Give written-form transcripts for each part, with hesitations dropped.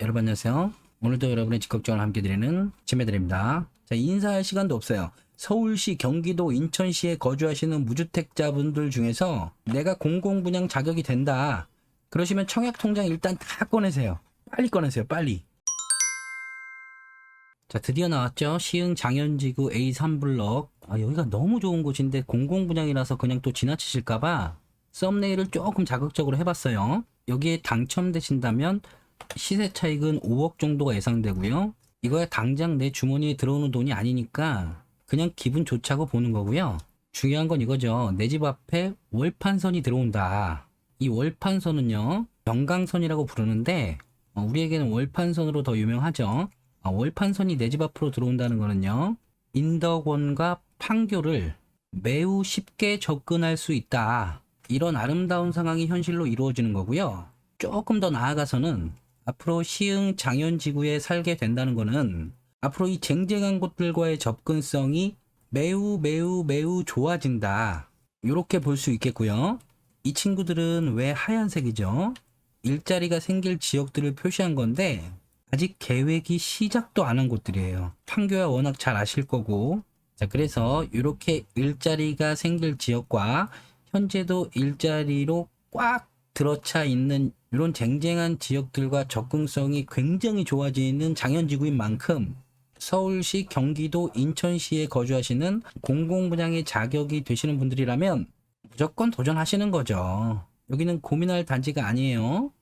여러분 안녕하세요. 오늘도 여러분의 직업적으로 함께 드리는 치매드립니다. 자, 인사할 시간도 없어요. 서울시, 경기도, 인천시에 거주하시는 무주택자분들 중에서 내가 공공분양 자격이 된다. 그러시면 청약통장 일단 다 꺼내세요. 빨리 꺼내세요. 빨리. 자, 드디어 나왔죠. 시흥 장현지구 A3블럭. 여기가 너무 좋은 곳인데 공공분양이라서 그냥 또 지나치실까봐 썸네일을 조금 자극적으로 해봤어요. 여기에 당첨되신다면 시세 차익은 5억 정도가 예상되고요. 이거야 당장 내 주머니에 들어오는 돈이 아니니까 그냥 기분 좋자고 보는 거고요. 중요한 건 이거죠. 내 집 앞에 월판선이 들어온다. 이 월판선은요, 영강선이라고 부르는데 우리에게는 월판선으로 더 유명하죠. 월판선이 내 집 앞으로 들어온다는 거는요, 인덕원과 판교를 매우 쉽게 접근할 수 있다. 이런 아름다운 상황이 현실로 이루어지는 거고요. 조금 더 나아가서는 앞으로 시흥 장현지구에 살게 된다는 거는 앞으로 이 쟁쟁한 곳들과의 접근성이 매우 좋아진다. 이렇게 볼 수 있겠고요. 이 친구들은 왜 하얀색이죠? 일자리가 생길 지역들을 표시한 건데 아직 계획이 시작도 안 한 곳들이에요. 판교야 워낙 잘 아실 거고. 자, 그래서 이렇게 일자리가 생길 지역과 현재도 일자리로 꽉 들어차 있는 이런 쟁쟁한 지역들과 접근성이 굉장히 좋아지는 장현지구인 만큼 서울시, 경기도, 인천시에 거주하시는 공공분양의 자격이 되시는 분들이라면 무조건 도전하시는 거죠. 여기는 고민할 단지가 아니에요.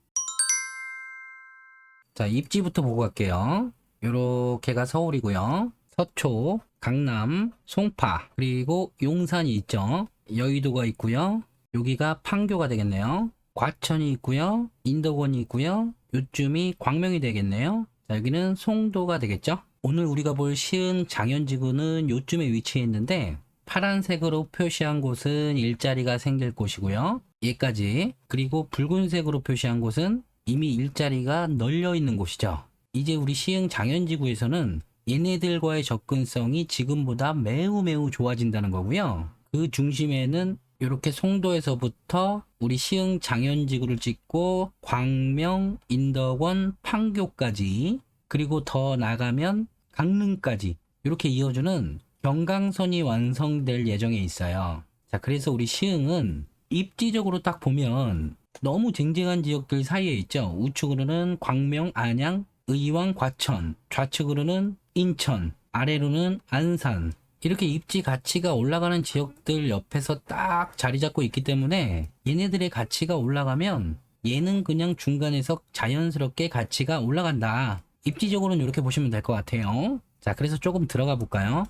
자, 입지부터 보고 갈게요. 요렇게가 서울이고요. 서초, 강남, 송파, 그리고 용산이 있죠. 여의도가 있고요. 여기가 판교가 되겠네요. 과천이 있고요. 인덕원이 있고요. 요쯤이 광명이 되겠네요. 자, 여기는 송도가 되겠죠. 오늘 우리가 볼 시흥 장현지구는 요쯤에 위치해 있는데 파란색으로 표시한 곳은 일자리가 생길 곳이고요. 얘까지. 그리고 붉은색으로 표시한 곳은 이미 일자리가 널려 있는 곳이죠. 이제 우리 시흥 장현지구에서는 얘네들과의 접근성이 지금보다 매우 좋아진다는 거고요. 그 중심에는 이렇게 송도에서부터 우리 시흥 장현지구를 찍고 광명, 인덕원, 판교까지, 그리고 더 나가면 강릉까지 이렇게 이어주는 경강선이 완성될 예정에 있어요. 자, 그래서 우리 시흥은 입지적으로 딱 보면 너무 쟁쟁한 지역들 사이에 있죠. 우측으로는 광명, 안양, 의왕, 과천, 좌측으로는 인천, 아래로는 안산. 이렇게 입지 가치가 올라가는 지역들 옆에서 딱 자리 잡고 있기 때문에 얘네들의 가치가 올라가면 얘는 그냥 중간에서 자연스럽게 가치가 올라간다. 입지적으로는 이렇게 보시면 될 것 같아요. 자, 그래서 조금 들어가 볼까요?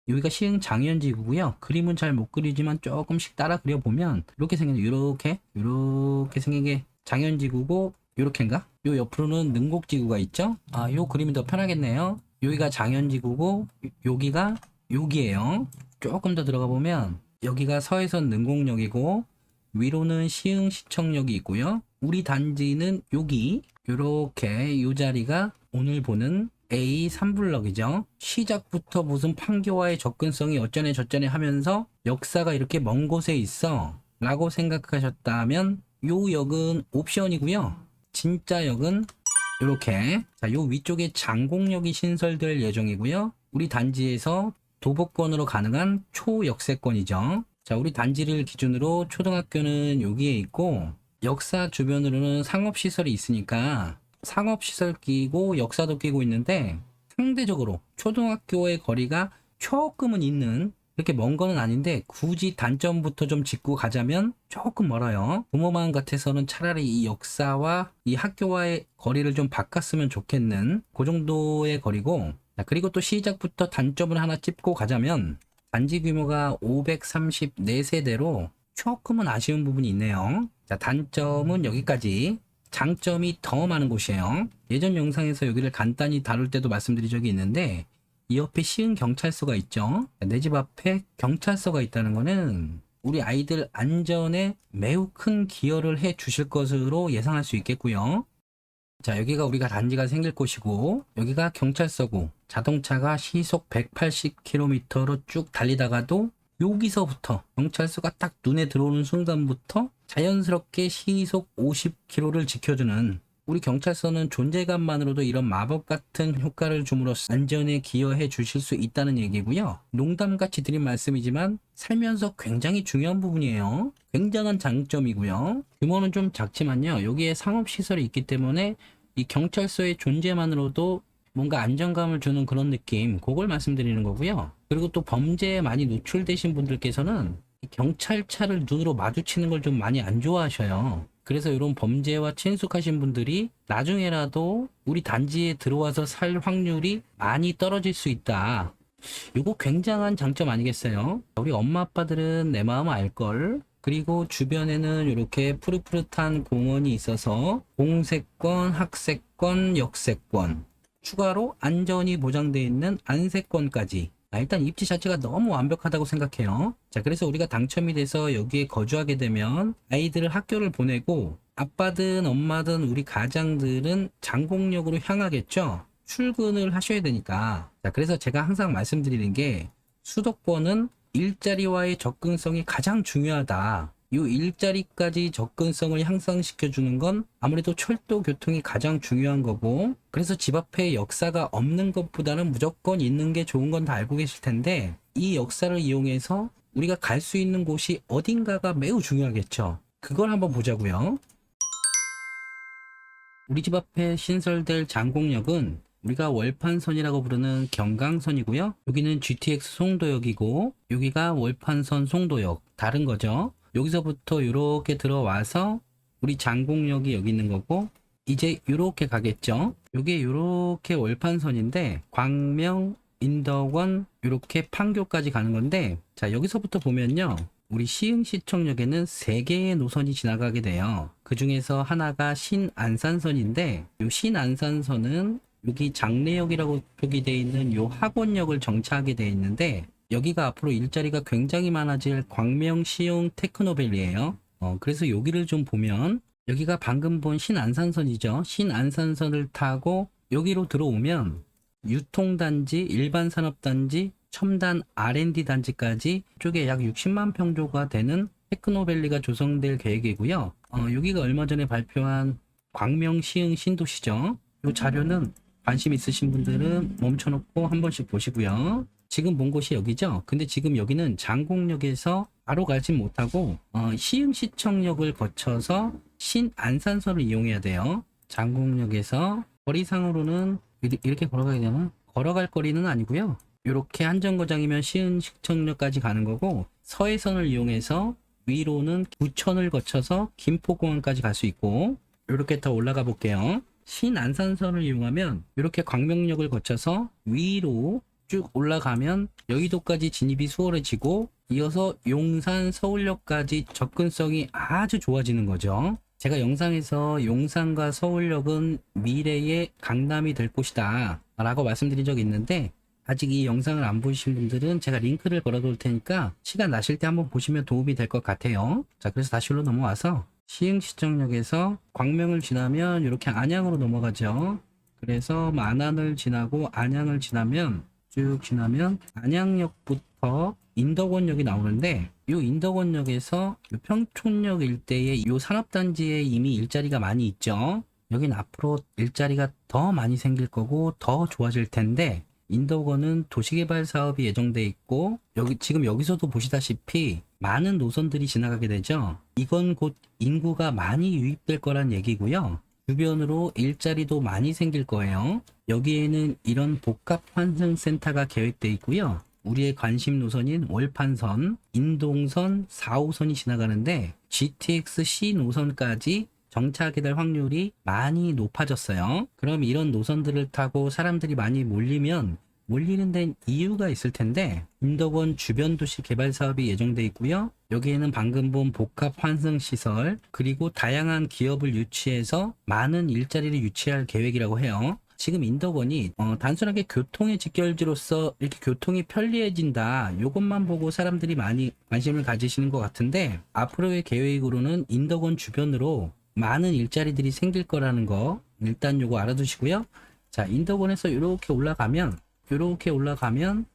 여기가 시흥 장현지구고요. 그림은 잘 못 그리지만 조금씩 따라 그려보면 이렇게 생긴, 이렇게 생긴 게 장현지구고, 요렇게인가? 요 옆으로는 능곡지구가 있죠? 요 그림이 더 편하겠네요. 여기가 장현지구고, 여기가 여기에요. 조금 더 들어가 보면 여기가 서해선 능곡역이고, 위로는 시흥시청역이 있고요. 우리 단지는 여기, 요렇게 요 자리가 오늘 보는 A3블럭이죠. 시작부터 무슨 판교와의 접근성이 어쩌네 저쩌네 하면서 역사가 이렇게 먼 곳에 있어 라고 생각하셨다면 요 역은 옵션이고요. 진짜 역은 이렇게, 자, 요 위쪽에 장곡역이 신설될 예정이고요. 우리 단지에서 도보권으로 가능한 초역세권이죠. 자, 우리 단지를 기준으로 초등학교는 여기에 있고 역사 주변으로는 상업시설이 있으니까 상업시설 끼고 역사도 끼고 있는데 상대적으로 초등학교의 거리가 조금은 있는, 그렇게 먼 거는 아닌데 굳이 단점부터 좀 짚고 가자면 조금 멀어요. 부모 마음 같아서는 차라리 이 역사와 이 학교와의 거리를 좀 바꿨으면 좋겠는 그 정도의 거리고, 그리고 또 시작부터 단점을 하나 짚고 가자면 단지 규모가 534세대로 조금은 아쉬운 부분이 있네요. 자, 단점은 여기까지. 장점이 더 많은 곳이에요. 예전 영상에서 여기를 간단히 다룰 때도 말씀드린 적이 있는데 이 옆에 시흥 경찰서가 있죠. 내 집 앞에 경찰서가 있다는 거는 우리 아이들 안전에 매우 큰 기여를 해 주실 것으로 예상할 수 있겠고요. 자, 여기가 우리가 단지가 생길 곳이고 여기가 경찰서고 자동차가 시속 180km로 쭉 달리다가도 여기서부터 경찰서가 딱 눈에 들어오는 순간부터 자연스럽게 시속 50km를 지켜주는 우리 경찰서는 존재감만으로도 이런 마법 같은 효과를 줌으로써 안전에 기여해 주실 수 있다는 얘기고요. 농담같이 드린 말씀이지만 살면서 굉장히 중요한 부분이에요. 굉장한 장점이고요. 규모는 좀 작지만요. 여기에 상업시설이 있기 때문에 이 경찰서의 존재만으로도 뭔가 안정감을 주는 그런 느낌, 그걸 말씀드리는 거고요. 그리고 또 범죄에 많이 노출되신 분들께서는 이 경찰차를 눈으로 마주치는 걸 좀 많이 안 좋아하셔요. 그래서 이런 범죄와 친숙하신 분들이 나중에라도 우리 단지에 들어와서 살 확률이 많이 떨어질 수 있다. 이거 굉장한 장점 아니겠어요? 우리 엄마 아빠들은 내 마음 알걸. 그리고 주변에는 이렇게 푸릇푸릇한 공원이 있어서 공세권, 학세권, 역세권, 추가로 안전이 보장되어 있는 안세권까지. 일단 입지 자체가 너무 완벽하다고 생각해요. 자, 그래서 우리가 당첨이 돼서 여기에 거주하게 되면 아이들을 학교를 보내고 아빠든 엄마든 우리 가장들은 장공역으로 향하겠죠. 출근을 하셔야 되니까. 자, 그래서 제가 항상 말씀드리는 게 수도권은 일자리와의 접근성이 가장 중요하다. 이 일자리까지 접근성을 향상시켜 주는 건 아무래도 철도 교통이 가장 중요한 거고, 그래서 집 앞에 역사가 없는 것보다는 무조건 있는 게 좋은 건 다 알고 계실 텐데, 이 역사를 이용해서 우리가 갈 수 있는 곳이 어딘가가 매우 중요하겠죠. 그걸 한번 보자고요. 우리 집 앞에 신설될 장공역은 우리가 월판선이라고 부르는 경강선이고요. 여기는 GTX 송도역이고, 여기가 월판선 송도역, 다른 거죠. 여기서부터 이렇게 들어와서 우리 장공역이 여기 있는 거고, 이제 이렇게 가겠죠. 이게 이렇게 월판선인데 광명, 인덕원, 이렇게 판교까지 가는 건데, 자, 여기서부터 보면요, 우리 시흥시청역에는 3개의 노선이 지나가게 돼요. 그 중에서 하나가 신안산선인데, 이 신안산선은 여기 장례역이라고 표기되어 있는 이 학원역을 정차하게 되어 있는데, 여기가 앞으로 일자리가 굉장히 많아질 광명 시흥 테크노밸리예요. 그래서 여기를 좀 보면 여기가 방금 본 신안산선이죠. 신안산선을 타고 여기로 들어오면 유통단지, 일반산업단지, 첨단 R&D 단지까지 쪽에 약 60만 평조가 되는 테크노밸리가 조성될 계획이고요. 여기가 얼마 전에 발표한 광명 시흥 신도시죠. 이 자료는 관심 있으신 분들은 멈춰놓고 한 번씩 보시고요. 지금 본 곳이 여기죠. 근데 지금 여기는 장공역에서 바로 가진 못하고 시흥시청역을 거쳐서 신안산선을 이용해야 돼요. 장공역에서 거리상으로는 이렇게 걸어가야 되나? 걸어갈 거리는 아니고요. 이렇게 한정거장이면 시흥시청역까지 가는 거고, 서해선을 이용해서 위로는 부천을 거쳐서 김포공항까지 갈 수 있고, 이렇게 더 올라가 볼게요. 신안산선을 이용하면 이렇게 광명역을 거쳐서 위로 쭉 올라가면 여의도까지 진입이 수월해지고, 이어서 용산, 서울역까지 접근성이 아주 좋아지는 거죠. 제가 영상에서 용산과 서울역은 미래의 강남이 될 곳이다 라고 말씀드린 적이 있는데, 아직 이 영상을 안 보신 분들은 제가 링크를 걸어 놓을 테니까 시간 나실 때 한번 보시면 도움이 될 것 같아요. 자, 그래서 다시 올라 넘어와서 시흥시청역에서 광명을 지나면 이렇게 안양으로 넘어가죠. 그래서 만안을 지나고 안양을 지나면 쭉 지나면 안양역부터 인덕원역이 나오는데, 이 인덕원역에서 평촌역 일대에 이 산업단지에 이미 일자리가 많이 있죠. 여긴 앞으로 일자리가 더 많이 생길 거고 더 좋아질 텐데, 인덕원은 도시개발 사업이 예정돼 있고, 지금 여기서도 보시다시피 많은 노선들이 지나가게 되죠. 이건 곧 인구가 많이 유입될 거란 얘기고요. 주변으로 일자리도 많이 생길 거예요. 여기에는 이런 복합환승센터가 계획돼 있고요. 우리의 관심 노선인 월판선, 인동선, 4호선이 지나가는데 GTX C 노선까지 정차하게 될 확률이 많이 높아졌어요. 그럼 이런 노선들을 타고 사람들이 많이 몰리는 데는 이유가 있을 텐데, 인덕원 주변 도시 개발 사업이 예정돼 있고요. 여기에는 방금 본 복합 환승 시설, 그리고 다양한 기업을 유치해서 많은 일자리를 유치할 계획이라고 해요. 지금 인덕원이 단순하게 교통의 직결지로서 이렇게 교통이 편리해진다, 이것만 보고 사람들이 많이 관심을 가지시는 것 같은데, 앞으로의 계획으로는 인덕원 주변으로 많은 일자리들이 생길 거라는 거 일단 요거 알아두시고요. 자, 인덕원에서 이렇게 올라가면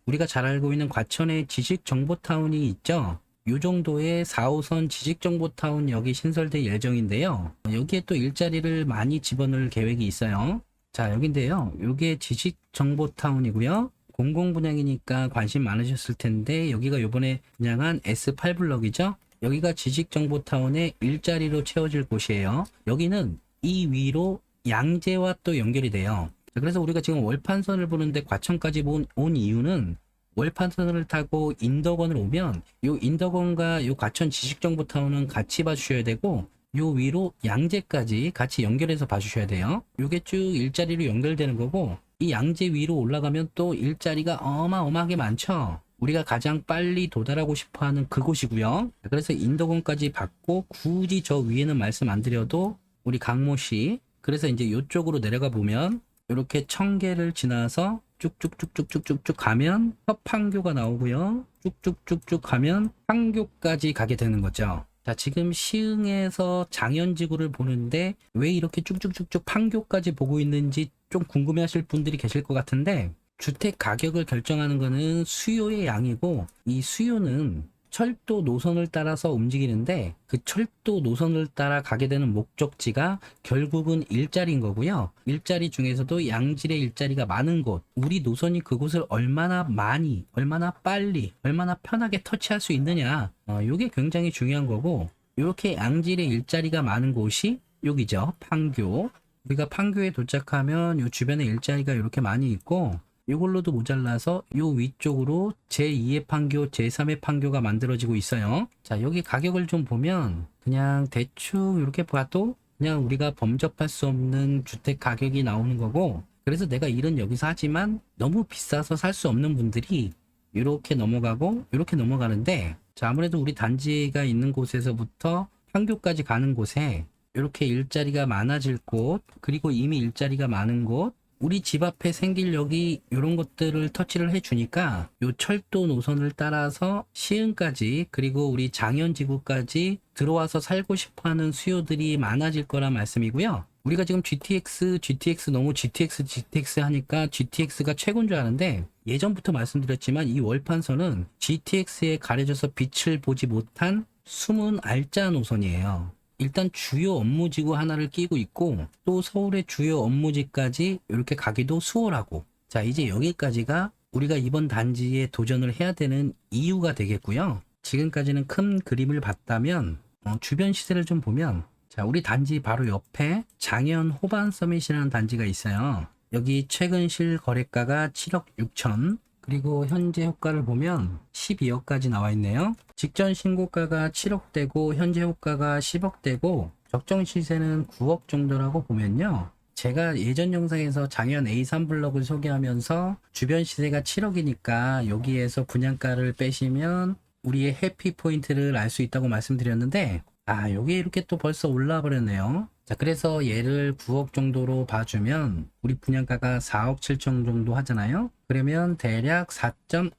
우리가 잘 알고 있는 과천의 지식정보타운이 있죠. 요 정도의 4호선 지식정보타운역이 신설될 예정인데요. 여기에 또 일자리를 많이 집어넣을 계획이 있어요. 자, 여긴데요. 요게 지식정보타운이고요. 공공분양이니까 관심 많으셨을 텐데 여기가 요번에 분양한 S8블럭이죠. 여기가 지식정보타운의 일자리로 채워질 곳이에요. 여기는 이 위로 양재와 또 연결이 돼요. 그래서 우리가 지금 월판선을 보는데 과천까지 온 이유는 월판선을 타고 인덕원을 오면 요 인덕원과 요 과천 지식정보타운은 같이 봐주셔야 되고 요 위로 양재까지 같이 연결해서 봐주셔야 돼요. 요게 쭉 일자리로 연결되는 거고 이 양재 위로 올라가면 또 일자리가 어마어마하게 많죠. 우리가 가장 빨리 도달하고 싶어하는 그곳이고요. 그래서 인덕원까지 받고 굳이 저 위에는 말씀 안 드려도 우리 강모씨 그래서 이제 이쪽으로 내려가 보면 이렇게 청계를 지나서 쭉쭉쭉쭉쭉쭉 가면 서판교가 나오고요. 쭉쭉쭉쭉 가면 판교까지 가게 되는 거죠. 자, 지금 시흥에서 장현지구를 보는데 왜 이렇게 쭉쭉쭉쭉 판교까지 보고 있는지 좀 궁금해하실 분들이 계실 것 같은데 주택 가격을 결정하는 거는 수요의 양이고 이 수요는 철도 노선을 따라서 움직이는데 그 철도 노선을 따라 가게 되는 목적지가 결국은 일자리인 거고요. 일자리 중에서도 양질의 일자리가 많은 곳, 우리 노선이 그곳을 얼마나 많이, 얼마나 빨리, 얼마나 편하게 터치할 수 있느냐, 이게 굉장히 중요한 거고 이렇게 양질의 일자리가 많은 곳이 여기죠. 판교. 우리가 판교에 도착하면 이 주변에 일자리가 이렇게 많이 있고 이걸로도 모자라서 요 위쪽으로 제2의 판교, 제3의 판교가 만들어지고 있어요. 자, 여기 가격을 좀 보면 그냥 대충 이렇게 봐도 그냥 우리가 범접할 수 없는 주택 가격이 나오는 거고 그래서 내가 일은 여기서 하지만 너무 비싸서 살 수 없는 분들이 이렇게 넘어가고 이렇게 넘어가는데 자, 아무래도 우리 단지가 있는 곳에서부터 판교까지 가는 곳에 이렇게 일자리가 많아질 곳 그리고 이미 일자리가 많은 곳 우리 집 앞에 생길 여기 이런 것들을 터치를 해주니까 요 철도 노선을 따라서 시흥까지 그리고 우리 장현지구까지 들어와서 살고 싶어하는 수요들이 많아질 거란 말씀이고요. 우리가 지금 GTX 너무 GTX 하니까 GTX가 최고인 줄 아는데 예전부터 말씀드렸지만 이 월판선은 GTX에 가려져서 빛을 보지 못한 숨은 알짜 노선이에요. 일단 주요 업무지구 하나를 끼고 있고 또 서울의 주요 업무지까지 이렇게 가기도 수월하고 자 이제 여기까지가 우리가 이번 단지에 도전을 해야 되는 이유가 되겠고요. 지금까지는 큰 그림을 봤다면 주변 시세를 좀 보면 자 우리 단지 바로 옆에 장현 호반 서밋이라는 단지가 있어요. 여기 최근 실거래가가 7억 6천 그리고 현재 호가를 보면 12억까지 나와 있네요. 직전 신고가가 7억대고 현재 호가가 10억대고 적정 시세는 9억 정도라고 보면요. 제가 예전 영상에서 장현 A3 블럭을 소개하면서 주변 시세가 7억이니까 여기에서 분양가를 빼시면 우리의 해피 포인트를 알 수 있다고 말씀드렸는데 여기 이렇게 또 벌써 올라와 버렸네요. 자, 그래서 얘를 9억 정도로 봐주면 우리 분양가가 4억 7천 정도 하잖아요. 그러면 대략 4점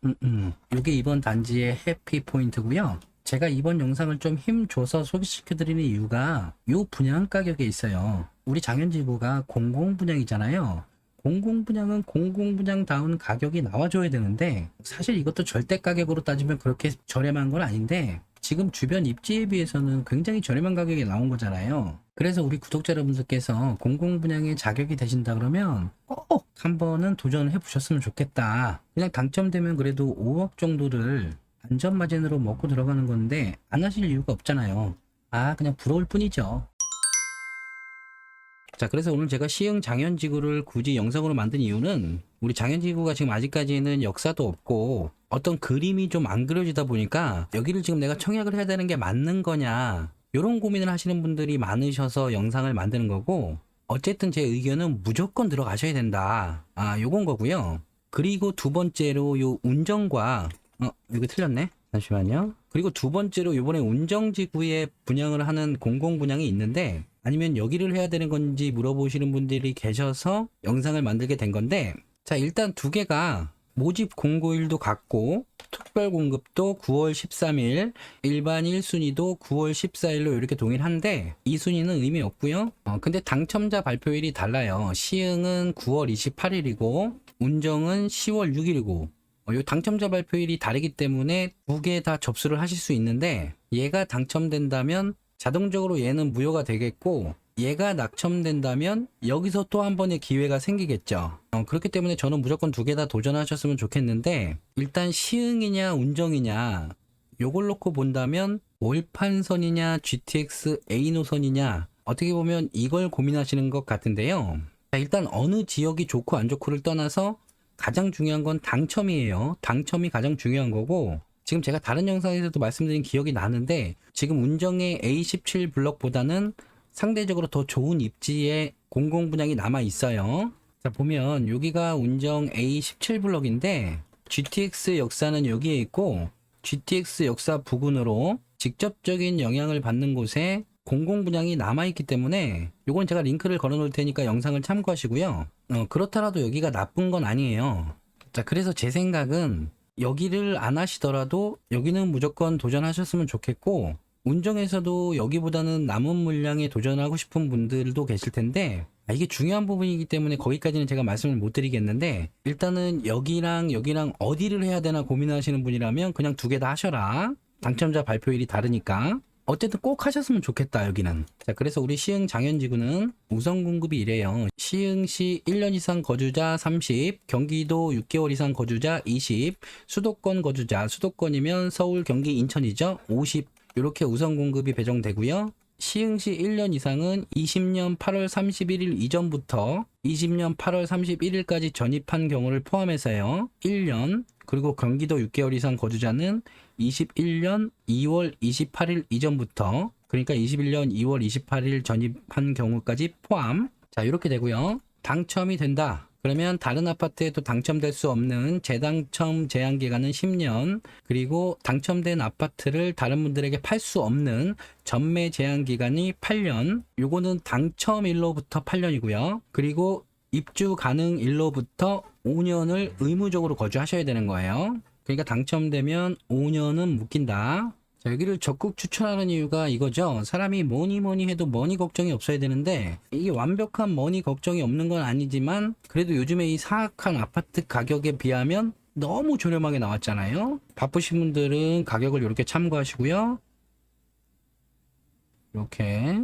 이게 이번 단지의 해피 포인트고요. 제가 이번 영상을 좀 힘줘서 소개시켜드리는 이유가 요 분양 가격에 있어요. 우리 장현지구가 공공분양이잖아요. 공공분양은 공공분양다운 가격이 나와줘야 되는데 사실 이것도 절대 가격으로 따지면 그렇게 저렴한 건 아닌데 지금 주변 입지에 비해서는 굉장히 저렴한 가격이 나온 거잖아요. 그래서 우리 구독자 여러분들께서 공공분양에 자격이 되신다 그러면 꼭 한번은 도전을 해보셨으면 좋겠다. 그냥 당첨되면 그래도 5억 정도를 안전마진으로 먹고 들어가는 건데 안 하실 이유가 없잖아요. 그냥 부러울 뿐이죠. 자, 그래서 오늘 제가 시흥 장현지구를 굳이 영상으로 만든 이유는 우리 장현지구가 지금 아직까지는 역사도 없고 어떤 그림이 좀 안 그려지다 보니까 여기를 지금 내가 청약을 해야 되는 게 맞는 거냐 이런 고민을 하시는 분들이 많으셔서 영상을 만드는 거고 어쨌든 제 의견은 무조건 들어가셔야 된다. 요건 거고요. 그리고 두 번째로 요 운정과 이거 틀렸네. 잠시만요. 그리고 두 번째로 이번에 운정지구에 분양을 하는 공공분양이 있는데 아니면 여기를 해야 되는 건지 물어보시는 분들이 계셔서 영상을 만들게 된 건데 자 일단 두 개가 모집 공고일도 같고 특별 공급도 9월 13일 일반 1순위도 9월 14일로 이렇게 동일한데 2순위는 의미 없고요. 근데 당첨자 발표일이 달라요. 시흥은 9월 28일이고 운정은 10월 6일이고 이 당첨자 발표일이 다르기 때문에 두 개 다 접수를 하실 수 있는데 얘가 당첨된다면 자동적으로 얘는 무효가 되겠고 얘가 낙첨된다면 여기서 또 한 번의 기회가 생기겠죠. 그렇기 때문에 저는 무조건 두 개 다 도전하셨으면 좋겠는데 일단 시흥이냐 운정이냐 요걸 놓고 본다면 월판선이냐 GTX A 노선이냐 어떻게 보면 이걸 고민하시는 것 같은데요. 자, 일단 어느 지역이 좋고 안 좋고를 떠나서 가장 중요한 건 당첨이에요. 당첨이 가장 중요한 거고 지금 제가 다른 영상에서도 말씀드린 기억이 나는데 지금 운정의 A17 블럭보다는 상대적으로 더 좋은 입지에 공공분양이 남아 있어요. 자, 보면 여기가 운정 A17 블럭인데 GTX 역사는 여기에 있고 GTX 역사 부근으로 직접적인 영향을 받는 곳에 공공분양이 남아있기 때문에 요건 제가 링크를 걸어 놓을 테니까 영상을 참고하시고요. 그렇더라도 여기가 나쁜 건 아니에요. 자, 그래서 제 생각은 여기를 안 하시더라도 여기는 무조건 도전하셨으면 좋겠고 운정에서도 여기보다는 남은 물량에 도전하고 싶은 분들도 계실 텐데 이게 중요한 부분이기 때문에 거기까지는 제가 말씀을 못 드리겠는데 일단은 여기랑 어디를 해야 되나 고민하시는 분이라면 그냥 두 개 다 하셔라. 당첨자 발표일이 다르니까 어쨌든 꼭 하셨으면 좋겠다 여기는. 자, 그래서 우리 시흥 장현지구는 우선 공급이 이래요. 시흥시 1년 이상 거주자 30, 경기도 6개월 이상 거주자 20, 수도권 거주자, 수도권이면 서울, 경기, 인천이죠. 50 이렇게 우선 공급이 배정되고요. 시흥시 1년 이상은 20년 8월 31일 이전부터 20년 8월 31일까지 전입한 경우를 포함해서요. 1년 그리고 경기도 6개월 이상 거주자는 21년 2월 28일 이전부터 그러니까 21년 2월 28일 전입한 경우까지 포함. 자, 이렇게 되고요. 당첨이 된다. 그러면 다른 아파트에도 당첨될 수 없는 재당첨 제한 기간은 10년, 그리고 당첨된 아파트를 다른 분들에게 팔 수 없는 전매 제한 기간이 8년. 요거는 당첨일로부터 8년이고요. 그리고 입주 가능일로부터 5년을 의무적으로 거주하셔야 되는 거예요. 그러니까 당첨되면 5년은 묶인다. 자, 여기를 적극 추천하는 이유가 이거죠. 사람이 뭐니 해도 머니 걱정이 없어야 되는데 이게 완벽한 머니 걱정이 없는 건 아니지만 그래도 요즘에 이 사악한 아파트 가격에 비하면 너무 저렴하게 나왔잖아요. 바쁘신 분들은 가격을 이렇게 참고하시고요. 이렇게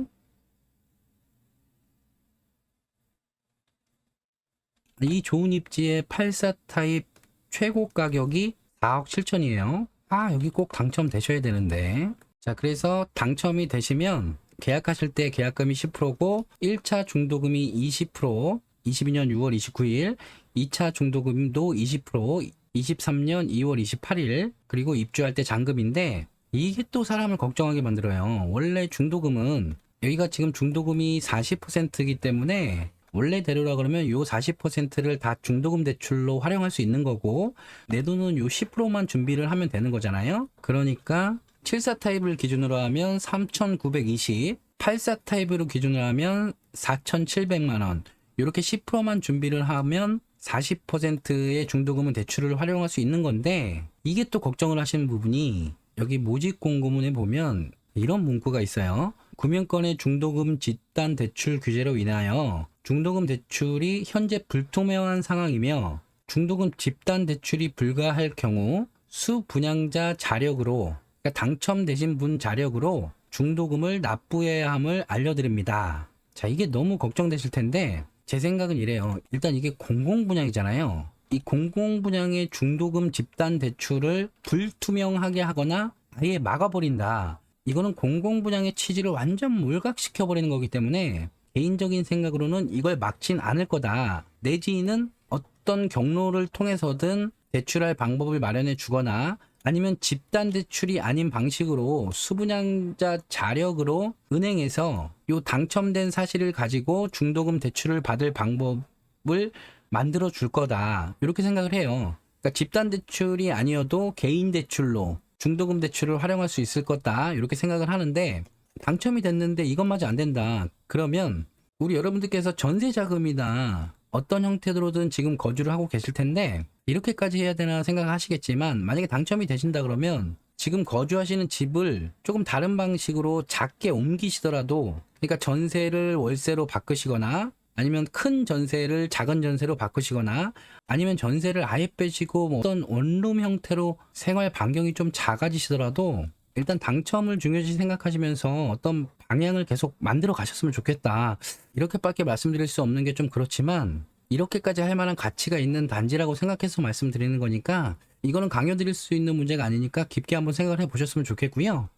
이 좋은 입지의 84 타입 최고 가격이 4억 7천이에요. 여기 꼭 당첨되셔야 되는데. 자, 그래서 당첨이 되시면 계약하실 때 계약금이 10%고 1차 중도금이 20%, 22년 6월 29일, 2차 중도금도 20%, 23년 2월 28일, 그리고 입주할 때 잔금인데 이게 또 사람을 걱정하게 만들어요. 원래 중도금은 여기가 지금 중도금이 40%이기 때문에 원래대로라 그러면 요 40%를 다 중도금 대출로 활용할 수 있는 거고 내 돈은 요 10%만 준비를 하면 되는 거잖아요. 그러니까 74 타입을 기준으로 하면 3,920, 84 타입으로 기준으로 하면 4,700만 원. 이렇게 10%만 준비를 하면 40%의 중도금은 대출을 활용할 수 있는 건데 이게 또 걱정을 하시는 부분이 여기 모집 공고문에 보면 이런 문구가 있어요. 구명권의 중도금 집단 대출 규제로 인하여 중도금 대출이 현재 불투명한 상황이며 중도금 집단 대출이 불가할 경우 수분양자 자력으로 그러니까 당첨되신 분 자력으로 중도금을 납부해야 함을 알려드립니다. 자, 이게 너무 걱정되실 텐데 제 생각은 이래요. 일단 이게 공공분양이잖아요. 이 공공분양의 중도금 집단 대출을 불투명하게 하거나 아예 막아버린다. 이거는 공공분양의 취지를 완전 몰각시켜버리는 거기 때문에 개인적인 생각으로는 이걸 막진 않을 거다. 내지는 어떤 경로를 통해서든 대출할 방법을 마련해 주거나 아니면 집단 대출이 아닌 방식으로 수분양자 자력으로 은행에서 요 당첨된 사실을 가지고 중도금 대출을 받을 방법을 만들어 줄 거다. 이렇게 생각을 해요. 그러니까 집단 대출이 아니어도 개인 대출로 중도금 대출을 활용할 수 있을 거다. 이렇게 생각을 하는데 당첨이 됐는데 이것마저 안 된다. 그러면 우리 여러분들께서 전세 자금이나 어떤 형태로든 지금 거주를 하고 계실 텐데 이렇게까지 해야 되나 생각하시겠지만 만약에 당첨이 되신다 그러면 지금 거주하시는 집을 조금 다른 방식으로 작게 옮기시더라도 그러니까 전세를 월세로 바꾸시거나 아니면 큰 전세를 작은 전세로 바꾸시거나 아니면 전세를 아예 빼시고 뭐 어떤 원룸 형태로 생활 반경이 좀 작아지시더라도 일단 당첨을 중요시 생각하시면서 어떤 방향을 계속 만들어 가셨으면 좋겠다. 이렇게밖에 말씀드릴 수 없는 게 좀 그렇지만 이렇게까지 할 만한 가치가 있는 단지라고 생각해서 말씀드리는 거니까 이거는 강요드릴 수 있는 문제가 아니니까 깊게 한번 생각을 해보셨으면 좋겠고요.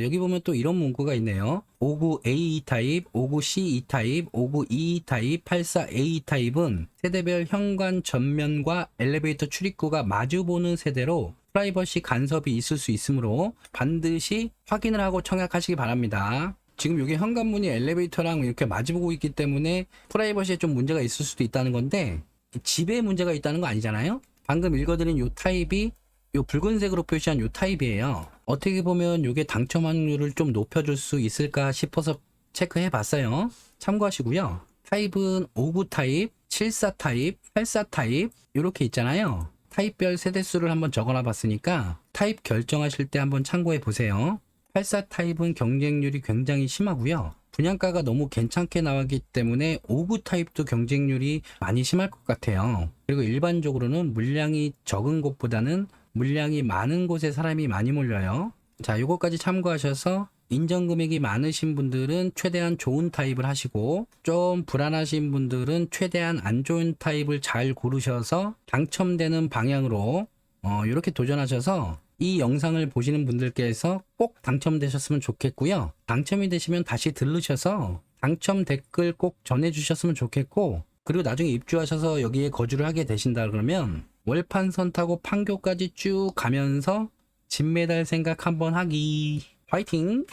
여기 보면 또 이런 문구가 있네요. 59A 타입, 59C 타입, 59E 타입, 84A 타입은 세대별 현관 전면과 엘리베이터 출입구가 마주보는 세대로 프라이버시 간섭이 있을 수 있으므로 반드시 확인을 하고 청약하시기 바랍니다. 지금 여기 현관문이 엘리베이터랑 이렇게 마주보고 있기 때문에 프라이버시에 좀 문제가 있을 수도 있다는 건데 집에 문제가 있다는 거 아니잖아요. 방금 읽어드린 요 타입이 요 붉은색으로 표시한 요 타입이에요. 어떻게 보면 요게 당첨 확률을 좀 높여줄 수 있을까 싶어서 체크해 봤어요. 참고하시고요. 타입은 59 타입, 74 타입, 84 타입 이렇게 있잖아요. 타입별 세대수를 한번 적어놔 봤으니까 타입 결정하실 때 한번 참고해 보세요. 84 타입은 경쟁률이 굉장히 심하고요. 분양가가 너무 괜찮게 나왔기 때문에 59 타입도 경쟁률이 많이 심할 것 같아요. 그리고 일반적으로는 물량이 적은 곳보다는 물량이 많은 곳에 사람이 많이 몰려요. 자, 요거까지 참고하셔서 인정 금액이 많으신 분들은 최대한 좋은 타입을 하시고 좀 불안하신 분들은 최대한 안 좋은 타입을 잘 고르셔서 당첨되는 방향으로 이렇게 도전하셔서 이 영상을 보시는 분들께서 꼭 당첨되셨으면 좋겠고요. 당첨이 되시면 다시 들르셔서 당첨 댓글 꼭 전해주셨으면 좋겠고 그리고 나중에 입주하셔서 여기에 거주를 하게 되신다 그러면 월판선 타고 판교까지 쭉 가면서 집 매달 생각 한번 하기. 화이팅!